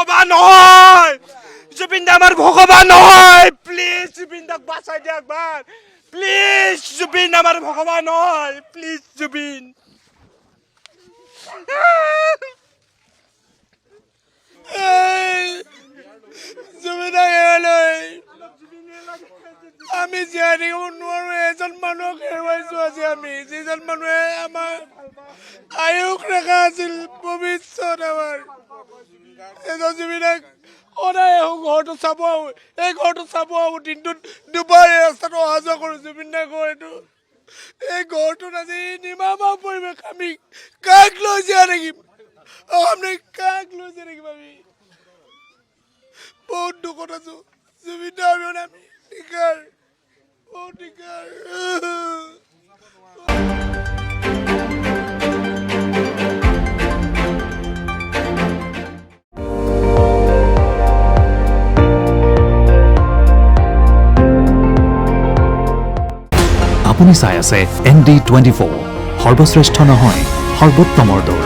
ভগৱান নহয় জুবিন দা আমাৰ ভগৱান নহয় প্লিজ জুবিন দাক বাঁচাই দিয়া একবাৰ প্লিজ জুবিন আমাৰ ভগৱান নহয় প্লিজ জুবিন জুবিন আমি জীয়াই থাকিব নোৱাৰো এজন মানুহক হেৰুৱাইছো আজি আমি যিজন মানুহে আমাৰ আয়ুস ৰেখা আছিল ভৱিষ্যত আমাৰ এজন জুবিনক সদায় ঘৰটো চাব আহোঁ এই ঘৰটো চাব আহোঁ দিনটোত দুবাৰ এই ৰাস্তাটো অহা যোৱা কৰোঁ জুবিন দাৰ ঘৰটো এই ঘৰটোত আজি নিমামা পৰিৱেশ আমি কাক লৈ জীয়াই থাকিম আমি কাক লৈ জীয়াই থাকিম আমি বহুত দুখত আছো জুবিন দাৰ অবিহনে আমি নিকাৰ বহুত নিকাৰ আপুনি চাই আছে ND24 সৰ্বশ্ৰেষ্ঠ নহয় সৰ্বোত্তমৰ দৌৰ